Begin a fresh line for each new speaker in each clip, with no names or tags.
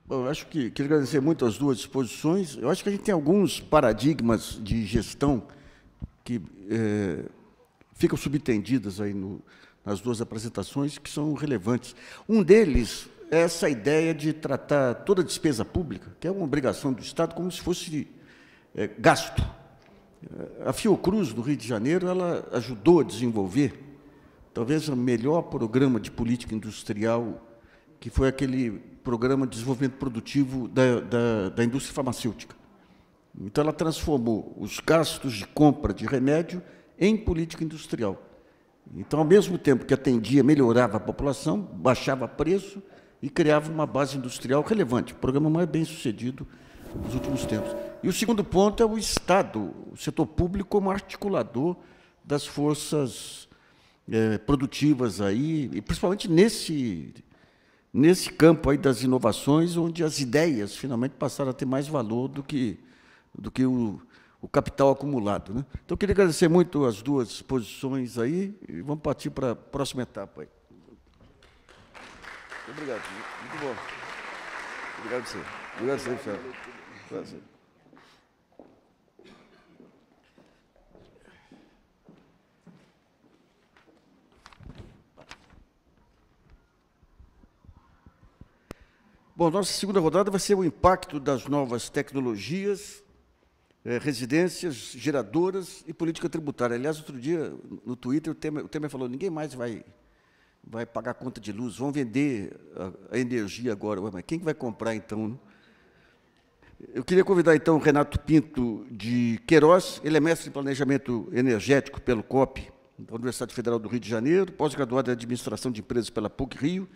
Bom, eu acho que queria agradecer muito as duas exposições. Eu acho que a gente tem alguns paradigmas de gestão que ficam subentendidos aí nas duas apresentações, que são relevantes. Um deles é essa ideia de tratar toda a despesa pública, que é uma obrigação do Estado, como se fosse gasto. A Fiocruz, do Rio de Janeiro, ela ajudou a desenvolver talvez o melhor programa de política industrial, que foi aquele programa de desenvolvimento produtivo da indústria farmacêutica. Então, ela transformou os gastos de compra de remédio em política industrial. Então, ao mesmo tempo que atendia, melhorava a população, baixava preço e criava uma base industrial relevante, o programa mais bem-sucedido nos últimos tempos. E o segundo ponto é o Estado, o setor público como articulador das forças produtivas aí, e principalmente nesse campo aí das inovações, onde as ideias finalmente passaram a ter mais valor do que o capital acumulado, né? Então, eu queria agradecer muito as duas exposições aí e vamos partir para a próxima etapa aí. Obrigado, muito bom. Obrigado a você. Obrigado a você, Fernando. Prazer. Bom, nossa segunda rodada vai ser o impacto das novas tecnologias, residências, geradoras e política tributária. Aliás, outro dia, no Twitter, o Temer falou, ninguém mais vai pagar conta de luz, vão vender a energia agora. Mas quem vai comprar, então, né? Eu queria convidar, então, o Renato Pinto de Queiroz. Ele é mestre em Planejamento Energético pelo COP, da Universidade Federal do Rio de Janeiro, pós-graduado em Administração de Empresas pela PUC-Rio,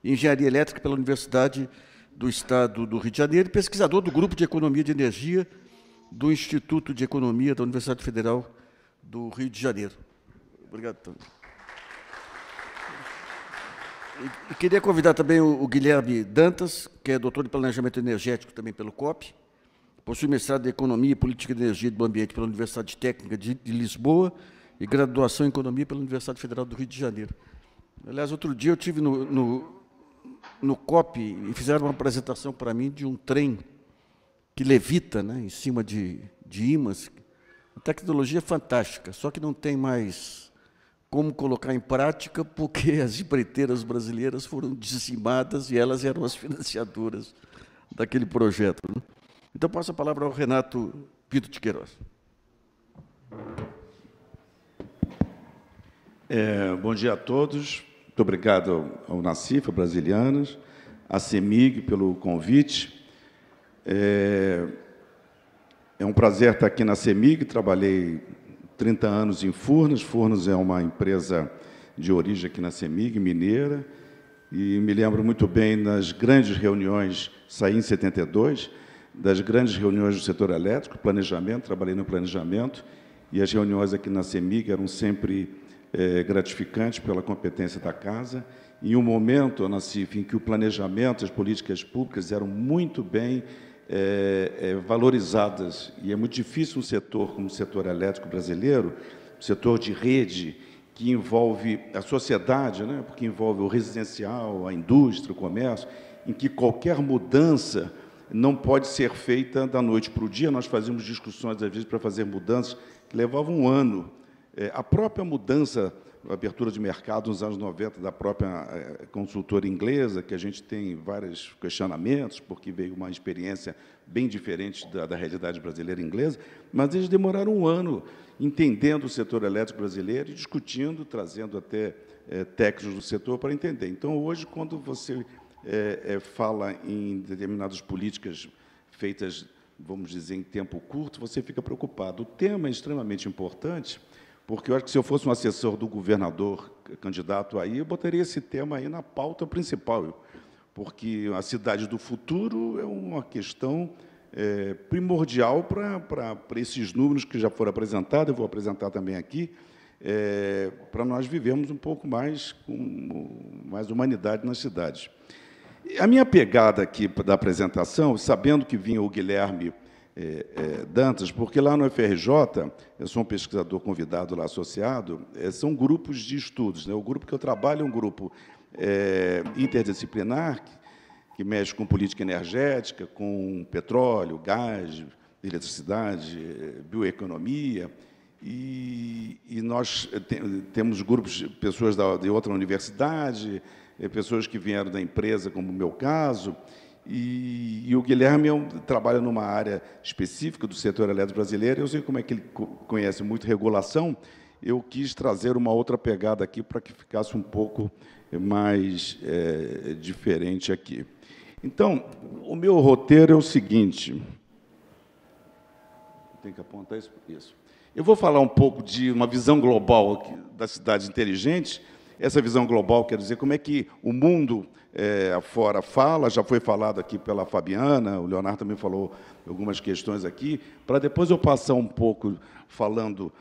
Engenharia Elétrica pela Universidade do Estado do Rio de Janeiro e pesquisador do Grupo de Economia de Energia do Instituto de Economia da Universidade Federal do Rio de Janeiro. Obrigado, Tony. E queria convidar também o Guilherme Dantas, que é doutor em Planejamento Energético também pelo COP, possui mestrado em Economia e Política de Energia e do Ambiente pela Universidade Técnica de Lisboa e graduação em Economia pela Universidade Federal do Rio de Janeiro. Aliás, outro dia eu estive no COP e fizeram uma apresentação para mim de um trem que levita, né, em cima de ímãs. Uma tecnologia fantástica, só que não tem mais como colocar em prática, porque as empreiteiras brasileiras foram dizimadas e elas eram as financiadoras daquele projeto, né? Então, passo a palavra ao Renato Pinto de Queiroz.
Bom dia a todos. Muito obrigado ao Nacifa Brasilianas, à CEMIG pelo convite. É um prazer estar aqui na CEMIG. Trabalhei 30 anos em Furnas. Furnas é uma empresa de origem aqui na CEMIG, mineira, e me lembro muito bem das grandes reuniões, saí em 72, das grandes reuniões do setor elétrico, planejamento, trabalhei no planejamento, e as reuniões aqui na CEMIG eram sempre gratificantes pela competência da casa. Em um momento, Nassif, em que o planejamento, as políticas públicas eram muito bem valorizadas, e é muito difícil um setor como o setor elétrico brasileiro, setor de rede, que envolve a sociedade, né, porque envolve o residencial, a indústria, o comércio, em que qualquer mudança não pode ser feita da noite para o dia. Nós fazíamos discussões, às vezes, para fazer mudanças que levavam um ano. A própria mudança, a abertura de mercado nos anos 90 da própria consultora inglesa, que a gente tem vários questionamentos, porque veio uma experiência bem diferente da realidade brasileira e inglesa, mas eles demoraram um ano entendendo o setor elétrico brasileiro e discutindo, trazendo até técnicos do setor para entender. Então, hoje, quando você fala em determinadas políticas feitas, vamos dizer, em tempo curto, você fica preocupado. O tema é extremamente importante, porque eu acho que, se eu fosse um assessor do governador candidato aí, eu botaria esse tema aí na pauta principal, porque a cidade do futuro é uma questão primordial para esses números que já foram apresentados, eu vou apresentar também aqui, para nós vivermos um pouco mais, com mais humanidade nas cidades. A minha pegada aqui da apresentação, sabendo que vinha o Guilherme Dantas, porque lá no FRJ, eu sou um pesquisador convidado lá associado, são grupos de estudos, né? O grupo que eu trabalho é um grupo interdisciplinar, que mexe com política energética, com petróleo, gás, eletricidade, bioeconomia, e nós temos grupos de pessoas de outra universidade, pessoas que vieram da empresa, como o meu caso, e o Guilherme trabalha numa área específica do setor elétrico brasileiro. Eu sei como é que ele conhece muito regulação. Eu quis trazer uma outra pegada aqui para que ficasse um pouco mais diferente aqui. Então, o meu roteiro é o seguinte. Tem que apontar isso? Isso. Eu vou falar um pouco de uma visão global da cidade inteligente. Essa visão global quer dizer como é que o mundo afora fala, já foi falado aqui pela Fabiana, o Leonardo também falou algumas questões aqui, para depois eu passar um pouco falando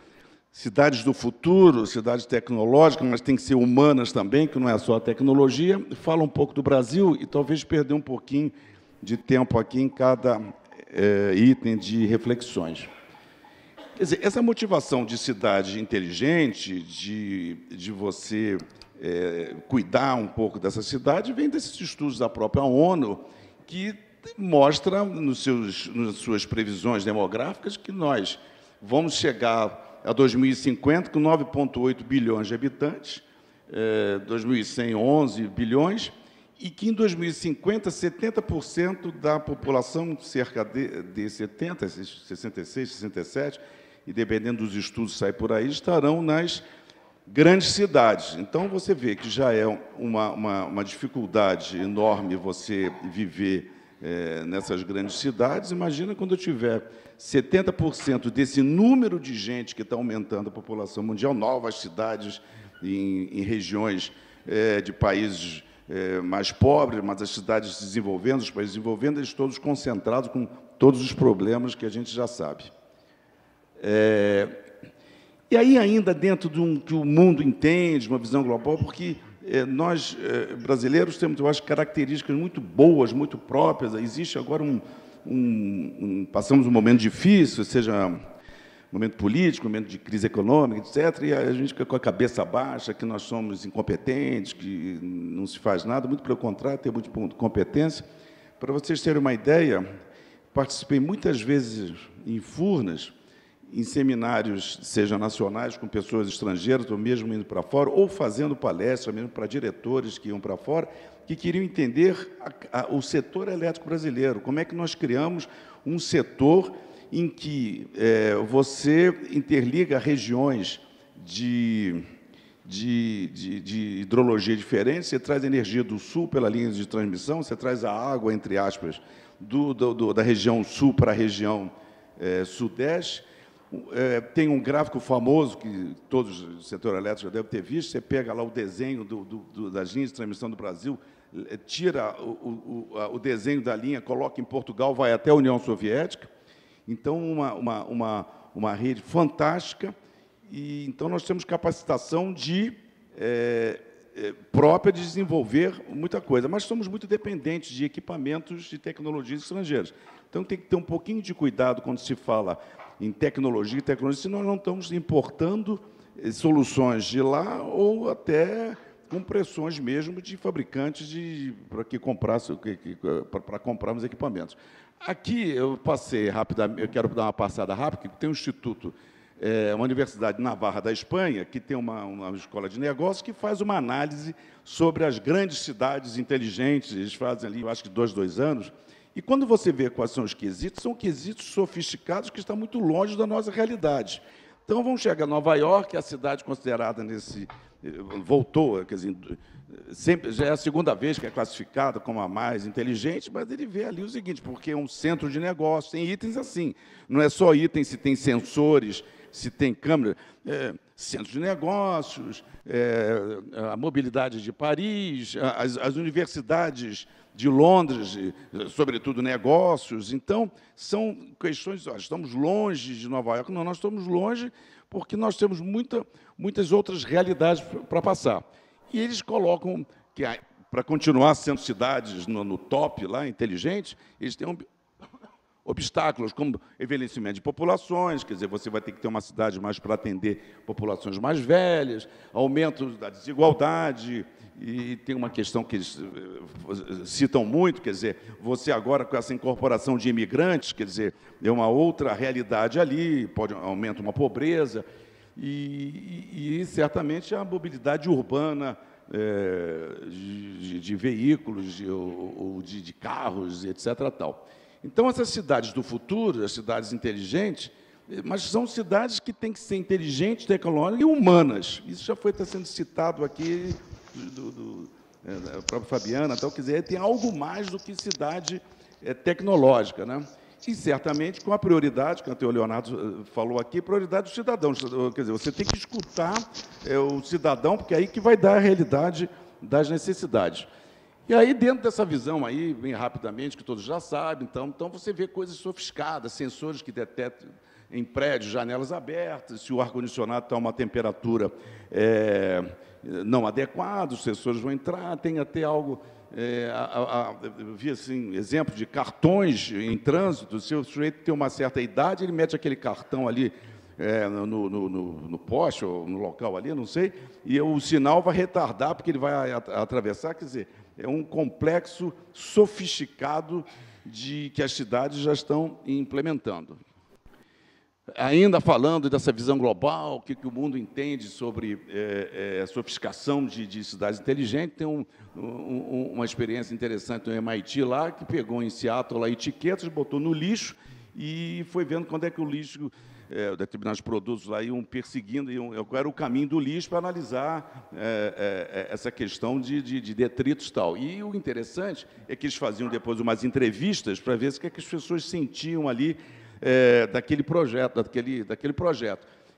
cidades do futuro, cidades tecnológicas, mas tem que ser humanas também, que não é só a tecnologia. Fala um pouco do Brasil e talvez perder um pouquinho de tempo aqui em cada item de reflexões. Quer dizer, essa motivação de cidade inteligente, de você cuidar um pouco dessa cidade, vem desses estudos da própria ONU, que mostra, nas suas previsões demográficas, que nós vamos chegar a 2050 com 9,8 bilhões de habitantes, 2100, 11 bilhões, e que em 2050, 70% da população, cerca de 70, 66, 67, e dependendo dos estudos que saem por aí, estarão nas grandes cidades. Então, você vê que já é uma dificuldade enorme você viver nessas grandes cidades. Imagina quando eu tiver 70% desse número de gente que está aumentando a população mundial, novas cidades em regiões de países mais pobres, mas as cidades se desenvolvendo, os países desenvolvendo, eles todos concentrados com todos os problemas que a gente já sabe. E aí, ainda dentro que o mundo entende, uma visão global, porque nós, brasileiros, temos, eu acho, características muito boas, muito próprias. Existe agora passamos um momento difícil, seja um momento político, um momento de crise econômica, etc., e a gente fica com a cabeça baixa, que nós somos incompetentes, que não se faz nada, muito pelo contrário, tem muita competência. Para vocês terem uma ideia, participei muitas vezes em Furnas, em seminários, seja nacionais, com pessoas estrangeiras, ou mesmo indo para fora, ou fazendo palestra mesmo para diretores que iam para fora, que queriam entender o setor elétrico brasileiro, como é que nós criamos um setor em que você interliga regiões de hidrologia diferente, você traz energia do sul pela linha de transmissão, você traz a água, entre aspas, da região sul para a região sudeste. Tem um gráfico famoso que todos do setor elétrico já devem ter visto. Você pega lá o desenho das linhas de transmissão do Brasil, tira o desenho da linha, coloca em Portugal, vai até a União Soviética. Então, uma rede fantástica. E então nós temos capacitação própria de desenvolver muita coisa, mas somos muito dependentes de equipamentos de tecnologias estrangeiras. Então, tem que ter um pouquinho de cuidado quando se fala em tecnologia, senão não estamos importando soluções de lá ou até com pressões mesmo de fabricantes para comprarmos equipamentos. Aqui eu passei rapidamente, eu quero dar uma passada rápida, que tem um instituto, uma universidade de Navarra da Espanha, que tem uma escola de negócios que faz uma análise sobre as grandes cidades inteligentes. Eles fazem ali, eu acho que 2 anos. E quando você vê quais são são quesitos sofisticados que estão muito longe da nossa realidade. Então, vamos chegar a Nova York, a cidade considerada voltou, quer dizer, sempre, já é a segunda vez que é classificada como a mais inteligente, mas ele vê ali o seguinte, porque é um centro de negócio, tem itens assim, não é só itens se tem sensores, se tem câmera, centros de negócios, a mobilidade de Paris, as universidades de Londres, sobretudo negócios. Então, são questões, estamos longe de Nova York. Não, nós estamos longe porque nós temos muitas outras realidades para passar. E eles colocam que, para continuar sendo cidades no top, lá, inteligentes, eles têm obstáculos, como envelhecimento de populações, quer dizer, você vai ter que ter uma cidade mais para atender populações mais velhas, aumento da desigualdade, e tem uma questão que eles citam muito, quer dizer, você agora com essa incorporação de imigrantes, quer dizer, é uma outra realidade ali, pode aumentar uma pobreza, e certamente a mobilidade urbana de veículos, de carros, etc. Tal. Então, essas cidades do futuro, as cidades inteligentes, mas são cidades que têm que ser inteligentes, tecnológicas e humanas. Isso já foi sendo citado aqui da própria Fabiana, tal, quer dizer, tem algo mais do que cidade tecnológica, né? E, certamente, com a prioridade, que o Leonardo falou aqui, prioridade do cidadão. Quer dizer, você tem que escutar o cidadão, porque é aí que vai dar a realidade das necessidades. E aí, dentro dessa visão aí, bem rapidamente, que todos já sabem, então você vê coisas sofisticadas, sensores que detectam em prédios, janelas abertas, se o ar-condicionado está a uma temperatura não adequada, os sensores vão entrar, tem até algo... eu vi assim, exemplo de cartões em trânsito, se o sujeito tem uma certa idade, ele mete aquele cartão ali no poste ou no local ali, não sei, e o sinal vai retardar, porque ele vai atravessar, quer dizer, é um complexo sofisticado que as cidades já estão implementando. Ainda falando dessa visão global, o que o mundo entende sobre a sofisticação de cidades inteligentes, tem uma experiência interessante no MIT lá, que pegou em Seattle lá, etiquetas, botou no lixo e foi vendo quando é que o lixo, determinados produtos lá iam perseguindo, qual era o caminho do lixo para analisar essa questão de detritos e tal. E o interessante é que eles faziam depois umas entrevistas para ver o que as pessoas sentiam ali daquele projeto.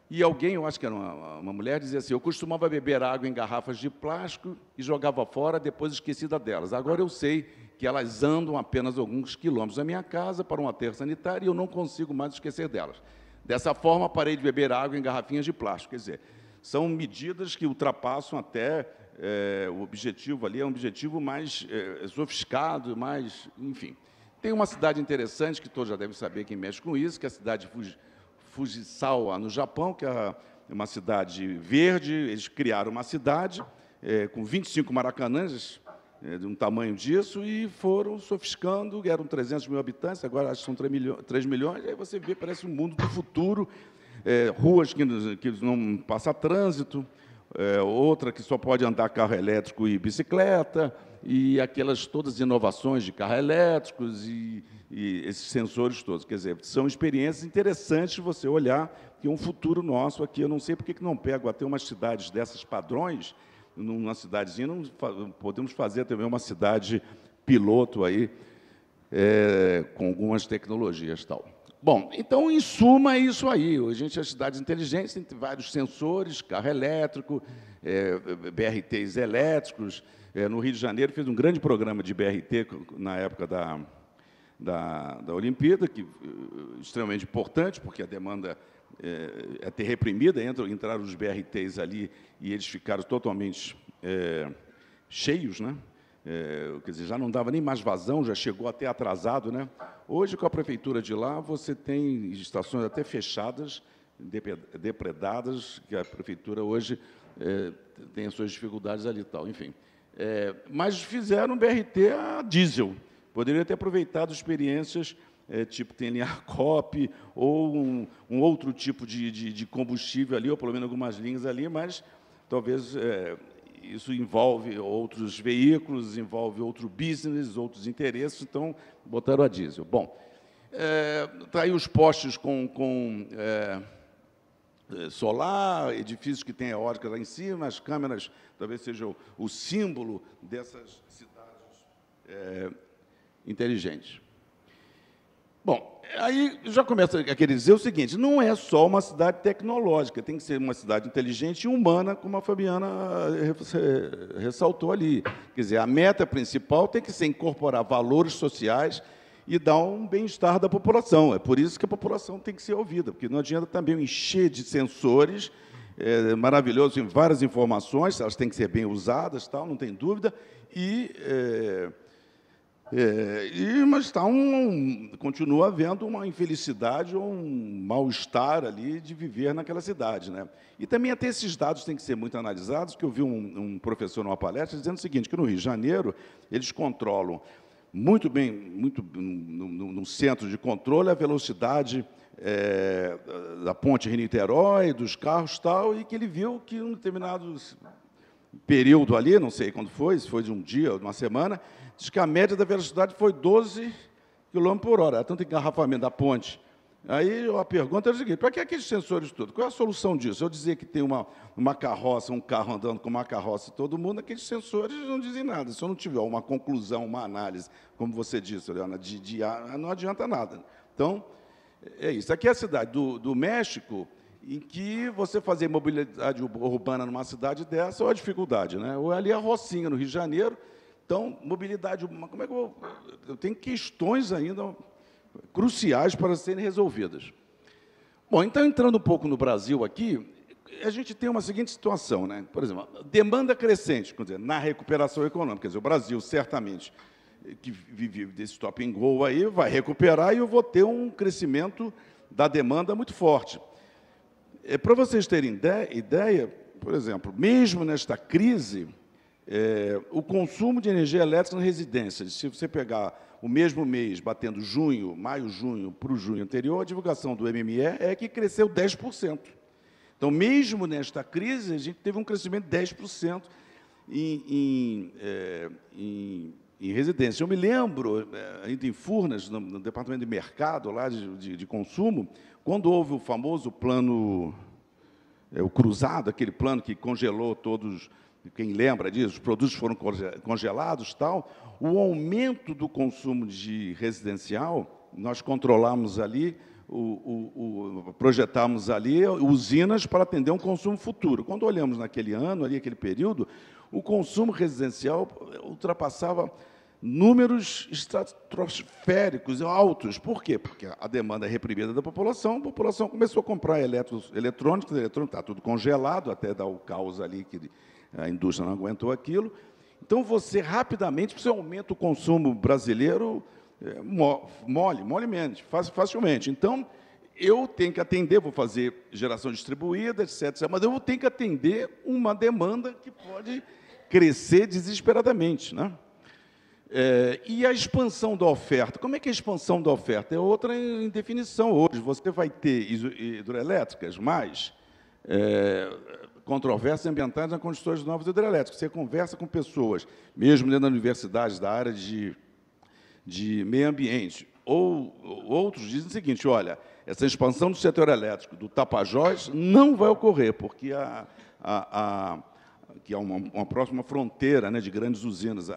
E alguém, eu acho que era uma mulher, dizia assim, eu costumava beber água em garrafas de plástico e jogava fora, depois esquecida delas. Agora eu sei que elas andam apenas alguns quilômetros da minha casa para um aterro sanitário e eu não consigo mais esquecer delas. Dessa forma, parei de beber água em garrafinhas de plástico. Quer dizer, são medidas que ultrapassam até o objetivo ali, é um objetivo mais sofisticado, mais, enfim. Tem uma cidade interessante, que todos já devem saber quem mexe com isso, que é a cidade de Fujisawa, no Japão, que é uma cidade verde. Eles criaram uma cidade com 25 maracanãs, de um tamanho disso, e foram sofisticando, eram 300 mil habitantes, agora acho que são 3 milhões, e aí você vê, parece um mundo do futuro, ruas que não passa trânsito, outra que só pode andar carro elétrico e bicicleta, e aquelas todas as inovações de carros elétricos e esses sensores todos. Quer dizer, são experiências interessantes de você olhar, que é um futuro nosso aqui. Eu não sei por que não pego até umas cidades dessas padrões, numa cidadezinha, não podemos fazer também uma cidade piloto aí, com algumas tecnologias e tal. Bom, então, em suma, é isso aí. A gente, as cidades inteligentes, tem vários sensores, carro elétrico, BRTs elétricos. No Rio de Janeiro, fez um grande programa de BRT na época da Olimpíada, que extremamente importante, porque a demanda é ter reprimida, entraram os BRTs ali e eles ficaram totalmente cheios, né? Quer dizer, já não dava nem mais vazão, já chegou até atrasado, né? Hoje, com a prefeitura de lá, você tem estações até fechadas, depredadas, que a prefeitura hoje tem as suas dificuldades ali e tal, enfim. Mas fizeram um BRT a diesel. Poderia ter aproveitado experiências tipo TNA COP ou um outro tipo de combustível ali, ou pelo menos algumas linhas ali, mas talvez isso envolve outros veículos, envolve outro business, outros interesses, então botaram a diesel. Bom, está aí os postes com solar, edifícios que têm eólica lá em cima, as câmeras talvez sejam o símbolo dessas cidades inteligentes. Bom, aí já começa a querer dizer o seguinte, não é só uma cidade tecnológica, tem que ser uma cidade inteligente e humana, como a Fabiana ressaltou ali. Quer dizer, a meta principal tem que ser incorporar valores sociais e dar um bem-estar da população. É por isso que a população tem que ser ouvida, porque não adianta também encher de sensores, maravilhoso, em várias informações, elas têm que ser bem usadas, tal, não tem dúvida, e Mas continua havendo uma infelicidade ou um mal-estar ali de viver naquela cidade, né? E também até esses dados têm que ser muito analisados, que eu vi um professor numa palestra dizendo o seguinte, que no Rio de Janeiro eles controlam muito bem, no centro de controle, a velocidade da ponte Rio-Niterói, dos carros e tal, e que ele viu que em um determinado período ali, não sei quando foi, se foi de um dia ou de uma semana, diz que a média da velocidade foi 12 km/h, tanto engarrafamento da ponte. Aí a pergunta é a seguinte, para que aqueles sensores todos? Qual é a solução disso? Eu dizer que tem uma carroça, um carro andando com uma carroça e todo mundo, aqueles sensores não dizem nada. Se eu não tiver uma conclusão, uma análise, como você disse, Leona, não adianta nada. Então, é isso. Aqui é a cidade do México, em que você fazer mobilidade urbana numa cidade dessa é uma dificuldade, né? Ou ali a Rocinha, no Rio de Janeiro. Então, mobilidade urbana, como é que eu tenho questões ainda cruciais para serem resolvidas. Bom, então, entrando um pouco no Brasil aqui, a gente tem uma seguinte situação, né? Por exemplo, demanda crescente, quer dizer, na recuperação econômica. Quer dizer, o Brasil, certamente, que vive desse stop and go aí, vai recuperar e eu vou ter um crescimento da demanda muito forte. Para vocês terem ideia, por exemplo, mesmo nesta crise, o consumo de energia elétrica nas residências, se você pegar o mesmo mês, batendo maio, junho, para o junho anterior, a divulgação do MME é que cresceu 10%. Então, mesmo nesta crise, a gente teve um crescimento de 10% em residência. Eu me lembro, ainda em Furnas, no departamento de mercado, lá de consumo, quando houve o famoso plano, o cruzado, aquele plano que congelou todos, quem lembra disso, os produtos foram congelados, tal, o aumento do consumo de residencial, nós controlamos ali, projetamos ali usinas para atender um consumo futuro. Quando olhamos naquele ano, ali, aquele período, o consumo residencial ultrapassava números estratosféricos, altos. Por quê? Porque a demanda reprimida da população, a população começou a comprar eletrônicos, está tudo congelado, até dar o caos ali, que a indústria não aguentou aquilo. Então, você, rapidamente, você aumenta o consumo brasileiro molemente, facilmente. Então, eu tenho que atender, vou fazer geração distribuída, etc., mas eu tenho que atender uma demanda que pode crescer desesperadamente, né? E a expansão da oferta? Como é que é a expansão da oferta? É outra indefinição hoje. Você vai ter hidroelétricas, mas controvérsias ambientais nas condições de novas hidrelétricas. Você conversa com pessoas, mesmo dentro da universidade, da área de meio ambiente, ou outros dizem o seguinte, olha, essa expansão do setor elétrico do Tapajós não vai ocorrer, porque que é uma próxima fronteira, né, de grandes usinas,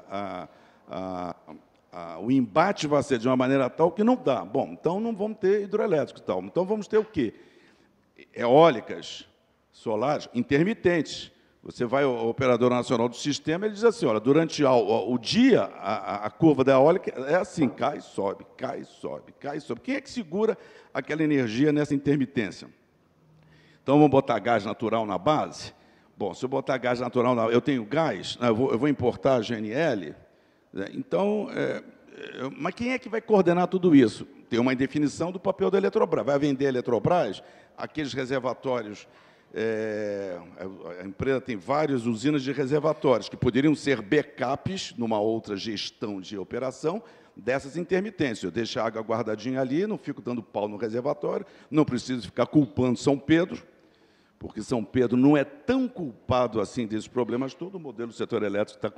o embate vai ser de uma maneira tal que não dá. Bom, então não vamos ter hidroelétrico e tal. Então vamos ter o quê? Eólicas, solares, intermitentes. Você vai ao operador nacional do sistema, ele diz assim, olha, durante o dia, a curva da eólica é assim, cai, sobe, cai, sobe, cai, sobe. Quem é que segura aquela energia nessa intermitência? Então, vamos botar gás natural na base? Bom, se eu botar gás natural, eu tenho gás, eu vou importar a GNL, né? Então, mas quem é que vai coordenar tudo isso? Tem uma indefinição do papel da Eletrobras. Vai vender a Eletrobras, aqueles reservatórios. A empresa tem várias usinas de reservatórios que poderiam ser backups numa outra gestão de operação dessas intermitências. Eu deixo a água guardadinha ali, não fico dando pau no reservatório, não preciso ficar culpando São Pedro, porque São Pedro não é tão culpado assim desses problemas todos. O modelo do setor elétrico está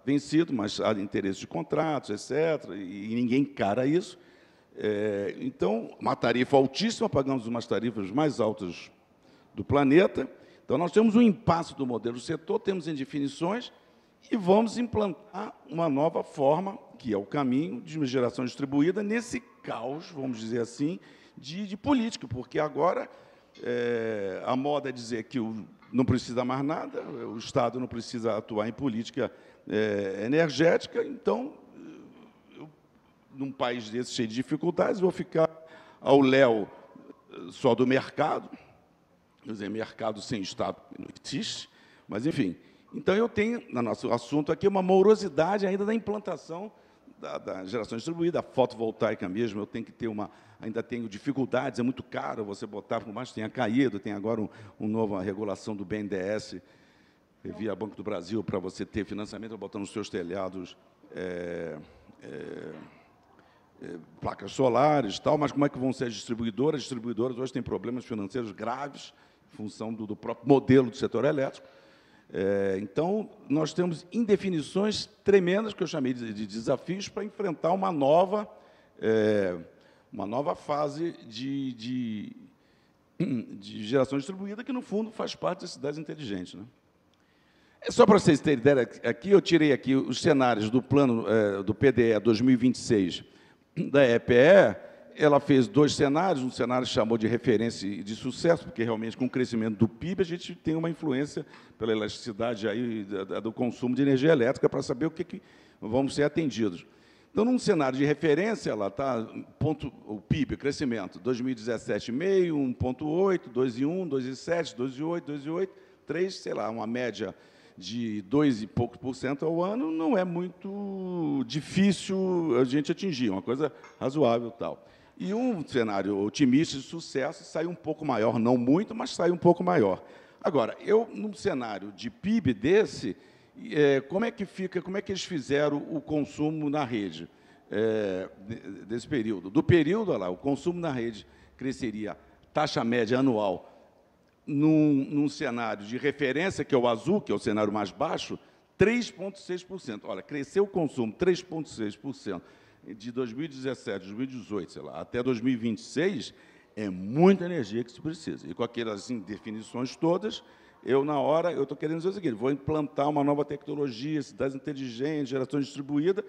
vencido, mas há interesse de contratos, etc., e ninguém encara isso. Então, uma tarifa altíssima, pagamos umas tarifas mais altas do planeta. Então, nós temos um impasse do modelo do setor, temos indefinições e vamos implantar uma nova forma, que é o caminho de uma geração distribuída, nesse caos, vamos dizer assim, de política, porque agora a moda é dizer que não precisa mais nada, o Estado não precisa atuar em política energética, então, num país desse cheio de dificuldades, vou ficar ao léu só do mercado, quer dizer, mercado sem Estado não existe, mas, enfim, Então, eu tenho, no nosso assunto aqui, uma morosidade ainda da implantação da geração distribuída, a fotovoltaica mesmo, eu tenho que ter ainda tenho dificuldades, é muito caro você botar, por mais que tenha caído, tem agora uma nova regulação do BNDES, via Banco do Brasil, para você ter financiamento, botando nos seus telhados placas solares e tal, mas como é que vão ser as distribuidoras? As distribuidoras hoje têm problemas financeiros graves, em função do próprio modelo do setor elétrico. Então, nós temos indefinições tremendas, que eu chamei de desafios, para enfrentar uma nova fase de geração distribuída, que, no fundo, faz parte das cidades inteligentes, né? Só para vocês terem ideia, aqui eu tirei aqui os cenários do plano do PDE 2026 da EPE. Ela fez 2 cenários, um cenário chamou de referência e de sucesso, porque realmente com o crescimento do PIB a gente tem uma influência pela elasticidade aí do consumo de energia elétrica para saber o que vamos ser atendidos. Então, num cenário de referência, ela está o PIB, crescimento, 2017, 1,5, 1,8, 2,1, 2,7, 2,8, 2,8, 3, sei lá, uma média de 2 e poucos por cento ao ano, não é muito difícil a gente atingir, uma coisa razoável tal. E um cenário otimista de sucesso sai um pouco maior, não muito, mas sai um pouco maior. Agora, num cenário de PIB desse, como é que fica, como é que eles fizeram o consumo na rede desse período? Do período, olha lá, o consumo na rede cresceria, taxa média anual, num cenário de referência, que é o azul, que é o cenário mais baixo, 3,6%. Olha, cresceu o consumo 3,6%. De 2017, 2018, sei lá, até 2026, é muita energia que se precisa. E com aquelas indefinições todas, na hora, eu estou querendo dizer o seguinte, vou implantar uma nova tecnologia, cidades inteligentes, geração distribuída,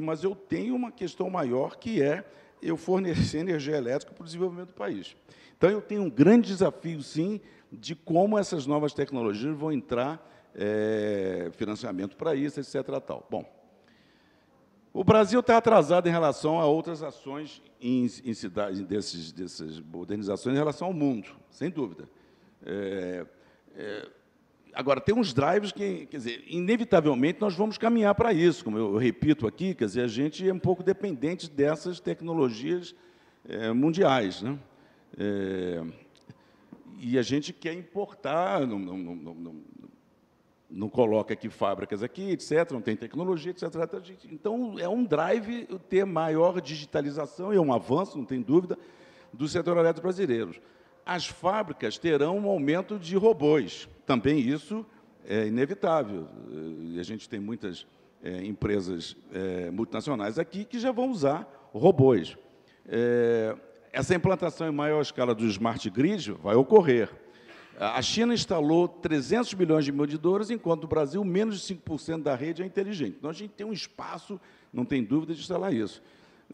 mas eu tenho uma questão maior, que é eu fornecer energia elétrica para o desenvolvimento do país. Então, eu tenho um grande desafio, sim, de como essas novas tecnologias vão entrar, financiamento para isso, etc. Tal. Bom, o Brasil está atrasado em relação a outras ações em cidades, dessas modernizações em relação ao mundo, sem dúvida. Agora, tem uns drives que, quer dizer, inevitavelmente, nós vamos caminhar para isso, como eu repito aqui, quer dizer, a gente é um pouco dependente dessas tecnologias mundiais, né? E a gente quer importar, não coloca aqui fábricas aqui, etc., não tem tecnologia, etc. Então, é um drive ter maior digitalização, e é um avanço, não tem dúvida, do setor elétrico brasileiro. As fábricas terão um aumento de robôs, também isso é inevitável. E a gente tem muitas empresas multinacionais aqui que já vão usar robôs. Essa implantação em maior escala do Smart Grid vai ocorrer. A China instalou 300 milhões de medidores, enquanto no Brasil, menos de 5% da rede é inteligente. Então, a gente tem um espaço, não tem dúvida, de instalar isso.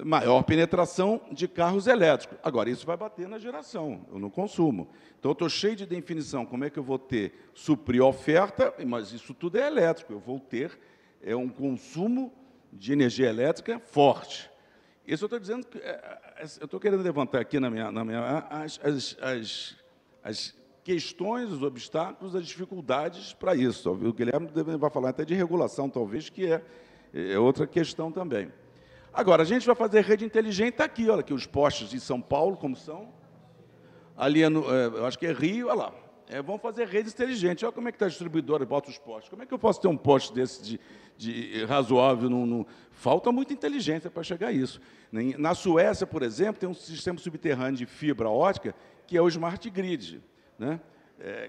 Maior penetração de carros elétricos. Agora, isso vai bater na geração, no consumo. Então, eu estou cheio de definição, como é que eu vou suprir a oferta, mas isso tudo é elétrico, eu vou ter um consumo de energia elétrica forte. Isso eu estou dizendo que eu estou querendo levantar aqui as questões, os obstáculos, as dificuldades para isso. O Guilherme vai falar até de regulação, talvez, que é outra questão também. Agora, a gente vai fazer rede inteligente, está aqui, olha aqui, os postes de São Paulo, como são. Ali, eu acho que é Rio, olha lá. Vamos fazer redes inteligentes. Olha como é que está a distribuidora, bota os postes. Como é que eu posso ter um poste desse de razoável? Falta muita inteligência para chegar a isso. Na Suécia, por exemplo, tem um sistema subterrâneo de fibra ótica, que é o Smart Grid, né?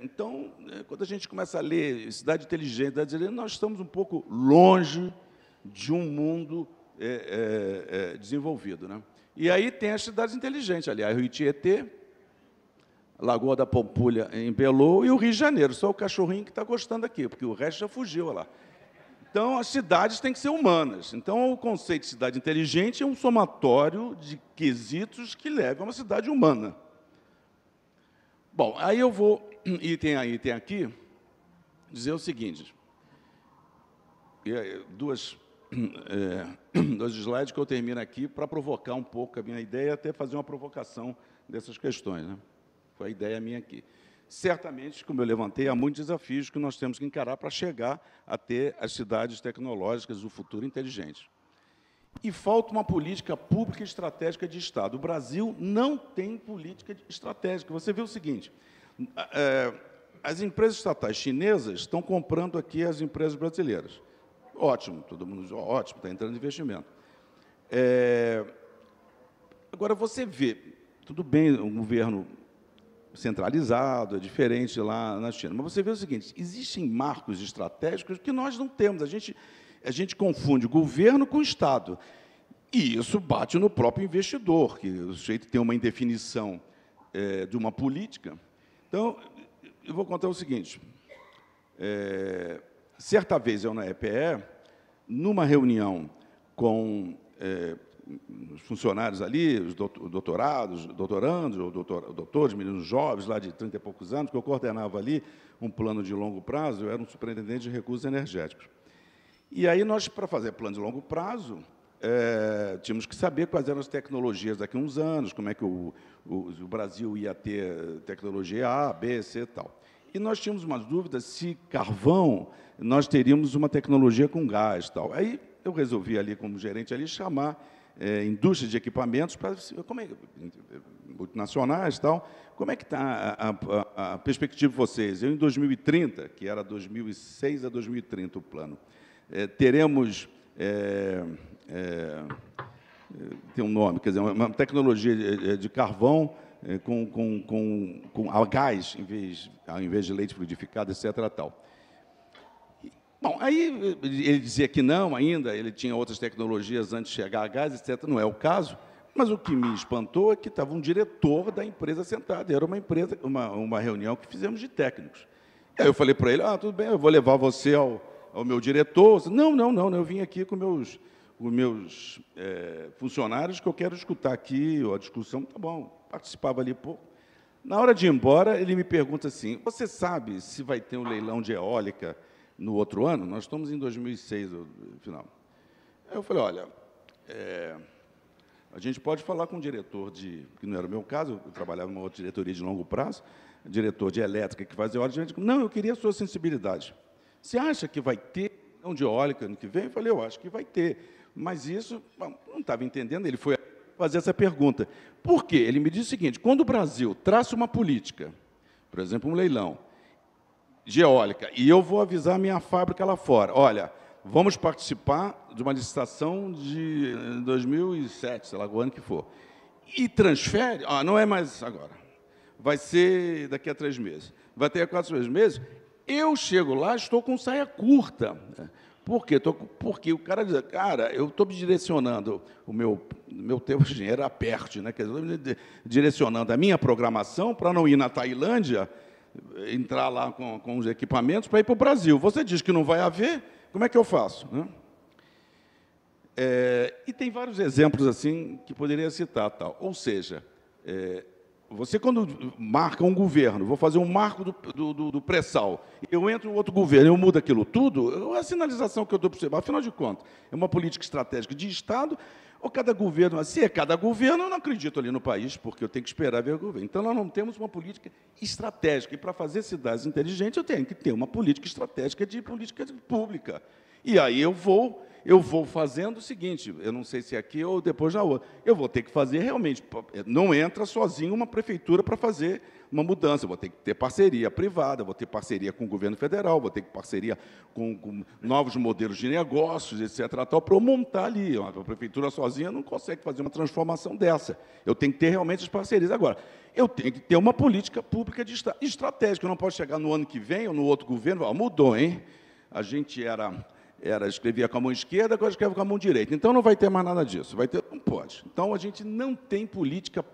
Então, quando a gente começa a ler cidade inteligente, nós estamos um pouco longe de um mundo desenvolvido, né? E aí tem as cidades inteligentes, aliás, Rio Tietê, Lagoa da Pampulha, em Belo, e o Rio de Janeiro, só o cachorrinho que está gostando aqui, porque o resto já fugiu, olha lá. Então, as cidades têm que ser humanas. Então, o conceito de cidade inteligente é um somatório de quesitos que levam a uma cidade humana. Bom, aí eu vou, item aqui, dizer o seguinte, dois slides que eu termino aqui para provocar um pouco a minha ideia, até fazer uma provocação dessas questões, né? Foi a ideia minha aqui. certamente, como eu levantei, há muitos desafios que nós temos que encarar para chegar a ter as cidades tecnológicas do futuro inteligentes. E falta uma política pública estratégica de Estado. O Brasil não tem política estratégica. Você vê o seguinte, as empresas estatais chinesas estão comprando aqui as empresas brasileiras. Ótimo, todo mundo diz, ótimo, está entrando investimento. Agora, você vê, tudo bem, um governo centralizado, é diferente lá na China, mas você vê o seguinte, existem marcos estratégicos que nós não temos. A gente confunde governo com Estado. E isso bate no próprio investidor, que o sujeito tem uma indefinição de uma política. Então, eu vou contar o seguinte. Certa vez, eu na EPE, numa reunião com os funcionários ali, os doutorandos, doutores, meninos jovens, lá de 30 e poucos anos, que eu coordenava ali um plano de longo prazo, eu era um superintendente de recursos energéticos. E aí, nós, para fazer plano de longo prazo, tínhamos que saber quais eram as tecnologias daqui a uns anos, como é que o Brasil ia ter tecnologia A, B, C e tal. E nós tínhamos umas dúvidas se carvão, nós teríamos uma tecnologia com gás e tal. Aí eu resolvi ali, como gerente ali, chamar indústria de equipamentos para multinacionais e tal. Como é que está a perspectiva de vocês? Eu, em 2030, que era 2006 a 2030 o plano, teremos, tem um nome, quer dizer, uma tecnologia de carvão com a gás, ao invés de leite fluidificado, etc. Tal. Bom, aí ele dizia que não ainda, ele tinha outras tecnologias antes de chegar a gás, etc. Não é o caso, mas o que me espantou é que estava um diretor da empresa sentado. Era uma reunião que fizemos de técnicos. E aí eu falei para ele, tudo bem, eu vou levar você ao meu diretor. Não, eu vim aqui com os meus funcionários, que eu quero escutar aqui a discussão. Tá bom, participava ali pouco. Na hora de ir embora, ele me pergunta assim, você sabe se vai ter um leilão de eólica no outro ano? Nós estamos em 2006, no final. Aí eu falei, olha, a gente pode falar com o diretor que não era o meu caso, eu trabalhava numa outra diretoria de longo prazo, diretor de elétrica que fazia eólica. Não, eu queria a sua sensibilidade. Você acha que vai ter leilão de eólica ano que vem? Eu falei, eu acho que vai ter. Mas isso, não estava entendendo, ele foi fazer essa pergunta. Por quê? Ele me disse o seguinte, quando o Brasil traça uma política, por exemplo, um leilão de eólica, e eu vou avisar a minha fábrica lá fora, olha, vamos participar de uma licitação de 2007, sei lá, o ano que for, e transfere, não é mais agora, vai ser daqui a 3 meses, vai ter 4 meses, eu chego lá, estou com saia curta. Por quê? Porque o cara diz, cara, eu estou direcionando o meu termo de engenheiro aperte, né? Quer dizer, direcionando a minha programação para não ir na Tailândia, entrar lá com os equipamentos para ir para o Brasil. Você diz que não vai haver, como é que eu faço? Né? E tem vários exemplos assim que poderia citar. Tal. Ou seja, você, quando marca um governo, vou fazer um marco do pré-sal, eu entro em outro governo, eu mudo aquilo tudo, a sinalização que eu dou para você, afinal de contas, é uma política estratégica de Estado, ou cada governo, se é cada governo, eu não acredito ali no país, porque eu tenho que esperar ver o governo. Então, nós não temos uma política estratégica, e para fazer cidades inteligentes, eu tenho que ter uma política estratégica de política pública. E aí eu vou fazendo o seguinte, eu não sei se é aqui ou depois na outra, eu vou ter que fazer realmente, não entra sozinho uma prefeitura para fazer uma mudança, eu vou ter que ter parceria privada, vou ter parceria com o governo federal, vou ter que parceria com novos modelos de negócios, etc., para eu montar ali. A prefeitura sozinha não consegue fazer uma transformação dessa. Eu tenho que ter realmente as parcerias. Agora, eu tenho que ter uma política pública estratégica, eu não posso chegar no ano que vem ou no outro governo, mudou, hein? A gente escrevia com a mão esquerda, agora escreve com a mão direita. Então, não vai ter mais nada disso. Não pode. Então, a gente não tem política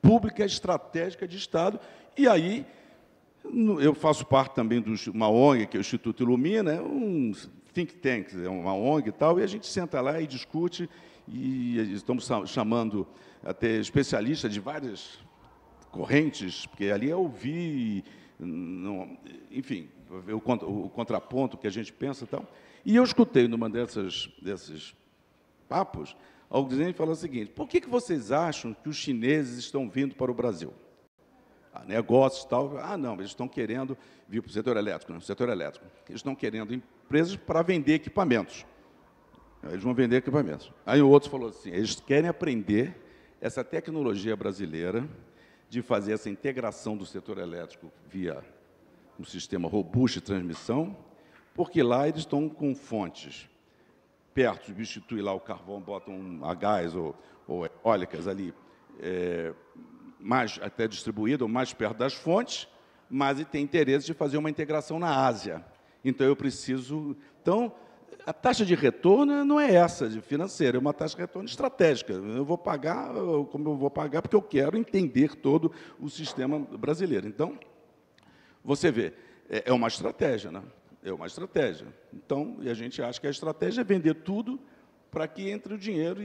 pública estratégica de Estado. E aí, eu faço parte também de uma ONG, que é o Instituto Ilumina, um think tank, é uma ONG e tal, e a gente senta lá e discute, e estamos chamando até especialistas de várias correntes, porque ali é ouvir, enfim, o contraponto que a gente pensa e tal. E eu escutei numa desses papos, alguém falando o seguinte, por que vocês acham que os chineses estão vindo para o Brasil? negócios e tal. Ah, não, eles estão querendo vir para o setor elétrico, não, setor elétrico. Eles estão querendo empresas para vender equipamentos. Eles vão vender equipamentos. Aí o outro falou assim, eles querem aprender essa tecnologia brasileira de fazer essa integração do setor elétrico via um sistema robusto de transmissão, porque lá eles estão com fontes perto, substitui lá o carvão, botam a gás ou eólicas ali, mais até distribuída, ou mais perto das fontes, mas tem interesse de fazer uma integração na Ásia. Então, eu preciso... Então, a taxa de retorno não é essa, de financeira, é uma taxa de retorno estratégica. Eu vou pagar como eu vou pagar, porque eu quero entender todo o sistema brasileiro. Então, você vê, é uma estratégia, né? É uma estratégia. Então, e a gente acha que a estratégia é vender tudo para que entre o dinheiro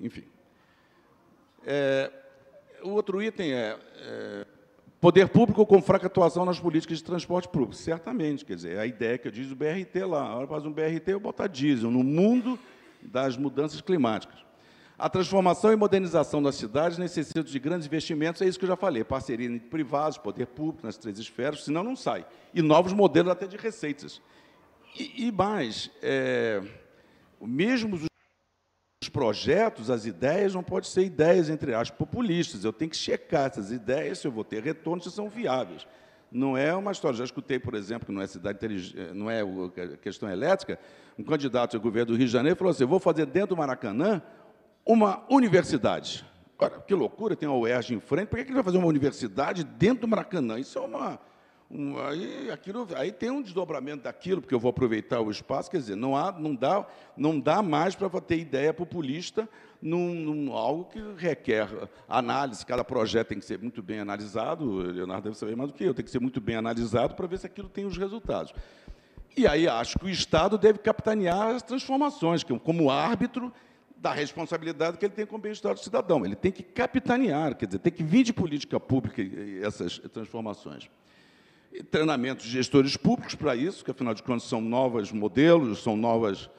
enfim. O outro item poder público com fraca atuação nas políticas de transporte público. Certamente, quer dizer, a ideia que eu disse do BRT lá, a hora faz um BRT, eu botar diesel no mundo das mudanças climáticas. A transformação e modernização das cidades necessita de grandes investimentos, é isso que eu já falei, parceria entre privados, poder público, nas 3 esferas, senão não sai. E novos modelos até de receitas. E mais, mesmo os projetos, as ideias, não podem ser ideias, entre aspas, populistas. Eu tenho que checar essas ideias, se eu vou ter retorno, se são viáveis. Não é uma história. Já escutei, por exemplo, que não é cidade não é questão elétrica, um candidato ao governo do Rio de Janeiro falou assim, eu vou fazer dentro do Maracanã uma universidade. Ora, que loucura, tem a UERJ em frente, por que ele vai fazer uma universidade dentro do Maracanã? Isso é aí tem um desdobramento daquilo, porque eu vou aproveitar o espaço, quer dizer, não dá mais para ter ideia populista algo que requer análise, cada projeto tem que ser muito bem analisado, o Leonardo deve saber mais do que eu, tem que ser muito bem analisado para ver se aquilo tem os resultados. E aí acho que o Estado deve capitanear as transformações, como árbitro da responsabilidade que ele tem com o bem-estar do cidadão. Ele tem que capitanear, quer dizer, tem que vir de política pública essas transformações. E treinamento de gestores públicos para isso, que, afinal de contas, são novos modelos, são novas...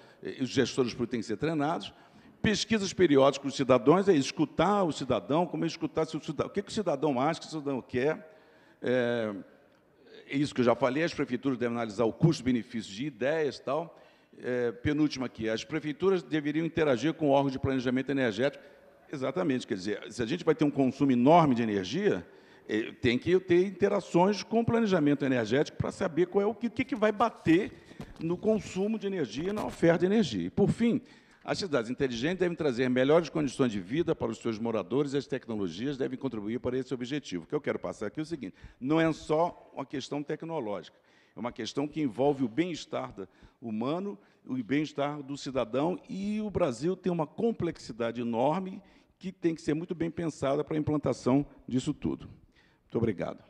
Os gestores públicos têm que ser treinados. Pesquisas periódicas com os cidadãos, escutar o cidadão, como escutar se o cidadão... O que o cidadão acha, o que o cidadão quer. É isso que eu já falei, as prefeituras devem analisar o custo-benefício de ideias e tal. Penúltima aqui, as prefeituras deveriam interagir com o órgão de planejamento energético. Exatamente, quer dizer, se a gente vai ter um consumo enorme de energia, tem que ter interações com o planejamento energético para saber qual é o que vai bater no consumo de energia e na oferta de energia. E, por fim, as cidades inteligentes devem trazer melhores condições de vida para os seus moradores e as tecnologias devem contribuir para esse objetivo. O que eu quero passar aqui é o seguinte, não é só uma questão tecnológica, é uma questão que envolve o bem-estar humano, o bem-estar do cidadão, e o Brasil tem uma complexidade enorme que tem que ser muito bem pensada para a implantação disso tudo. Muito obrigado.